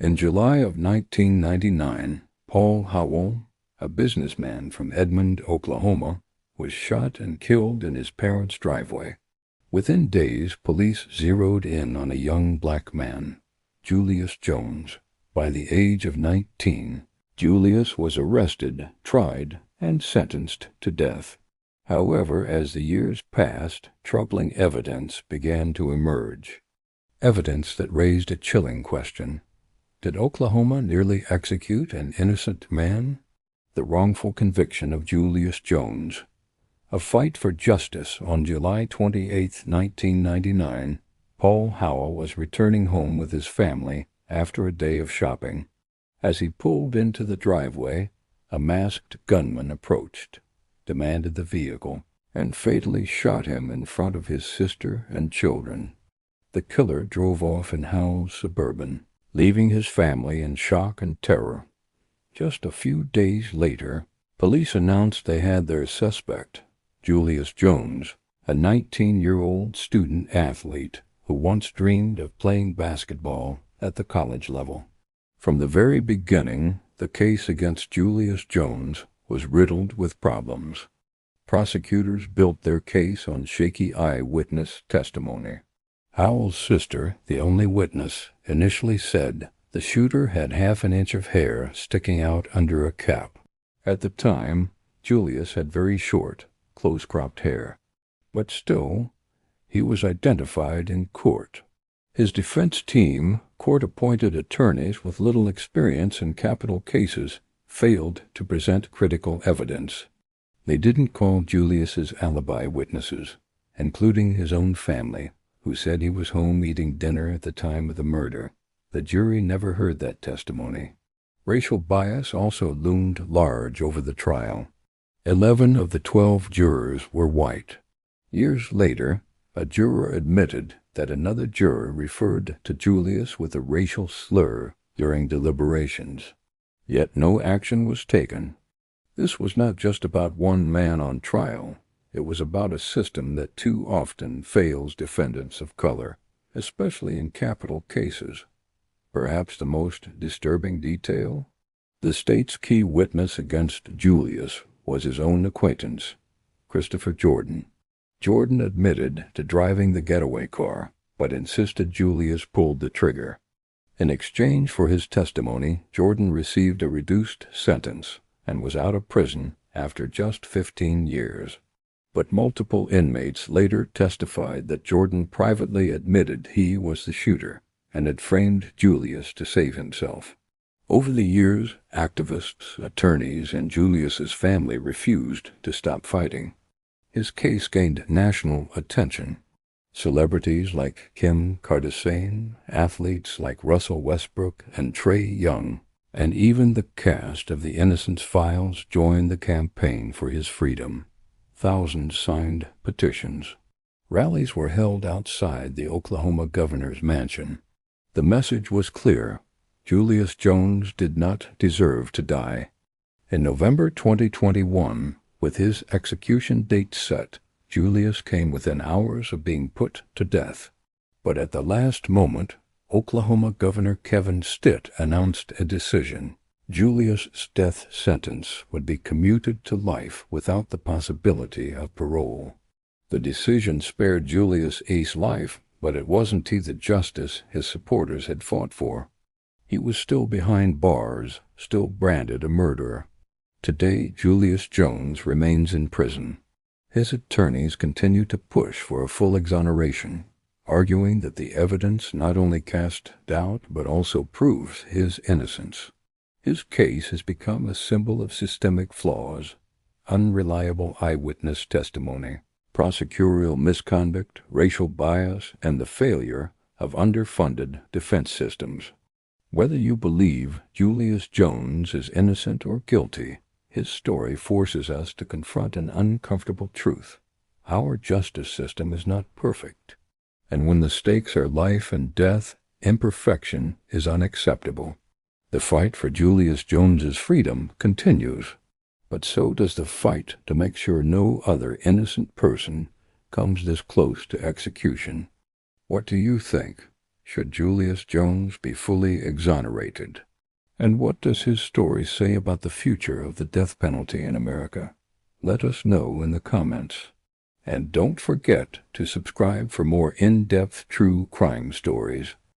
In July of 1999, Paul Howell, a businessman from Edmond, Oklahoma, was shot and killed in his parents' driveway. Within days, police zeroed in on a young black man, Julius Jones. By the age of 19, Julius was arrested, tried, and sentenced to death. However, as the years passed, troubling evidence began to emerge. Evidence that raised a chilling question. Did Oklahoma nearly execute an innocent man? The wrongful conviction of Julius Jones. A fight for justice. On July 28, 1999, Paul Howell was returning home with his family after a day of shopping. As he pulled into the driveway, a masked gunman approached, demanded the vehicle, and fatally shot him in front of his sister and children. The killer drove off in Howell's Suburban, leaving his family in shock and terror. Just a few days later, police announced they had their suspect, Julius Jones, a 19-year-old student athlete who once dreamed of playing basketball at the college level. From the very beginning, the case against Julius Jones was riddled with problems. Prosecutors built their case on shaky eyewitness testimony. Howell's sister, the only witness, initially said the shooter had half an inch of hair sticking out under a cap. At the time, Julius had very short, close-cropped hair. But still, he was identified in court. His defense team, court-appointed attorneys with little experience in capital cases, failed to present critical evidence. They didn't call Julius's alibi witnesses, including his own family, who said he was home eating dinner at the time of the murder. The jury never heard that testimony. Racial bias also loomed large over the trial. 11 of the 12 jurors were white. Years later, a juror admitted that another juror referred to Julius with a racial slur during deliberations. Yet no action was taken. This was not just about one man on trial. It was about a system that too often fails defendants of color, especially in capital cases. Perhaps the most disturbing detail? The state's key witness against Julius was his own acquaintance, Christopher Jordan. Jordan admitted to driving the getaway car, but insisted Julius pulled the trigger. In exchange for his testimony, Jordan received a reduced sentence and was out of prison after just 15 years. But multiple inmates later testified that Jordan privately admitted he was the shooter and had framed Julius to save himself. Over the years, activists, attorneys, and Julius's family refused to stop fighting. His case gained national attention. Celebrities like Kim Kardashian, athletes like Russell Westbrook and Trey Young, and even the cast of The Innocence Files joined the campaign for his freedom. Thousands signed petitions. Rallies were held outside the Oklahoma governor's mansion. The message was clear. Julius Jones did not deserve to die. In November 2021, with his execution date set, Julius came within hours of being put to death. But at the last moment, Oklahoma Governor Kevin Stitt announced a decision. Julius' death sentence would be commuted to life without the possibility of parole. The decision spared Julius Ace life, but it wasn't the justice his supporters had fought for. He was still behind bars, still branded a murderer. Today, Julius Jones remains in prison. His attorneys continue to push for a full exoneration, arguing that the evidence not only casts doubt but also proves his innocence. His case has become a symbol of systemic flaws, unreliable eyewitness testimony, prosecutorial misconduct, racial bias, and the failure of underfunded defense systems. Whether you believe Julius Jones is innocent or guilty, his story forces us to confront an uncomfortable truth. Our justice system is not perfect, and when the stakes are life and death, imperfection is unacceptable. The fight for Julius Jones's freedom continues, but so does the fight to make sure no other innocent person comes this close to execution. What do you think? should Julius Jones be fully exonerated? And what does his story say about the future of the death penalty in America? Let us know in the comments. And don't forget to subscribe for more in-depth true crime stories.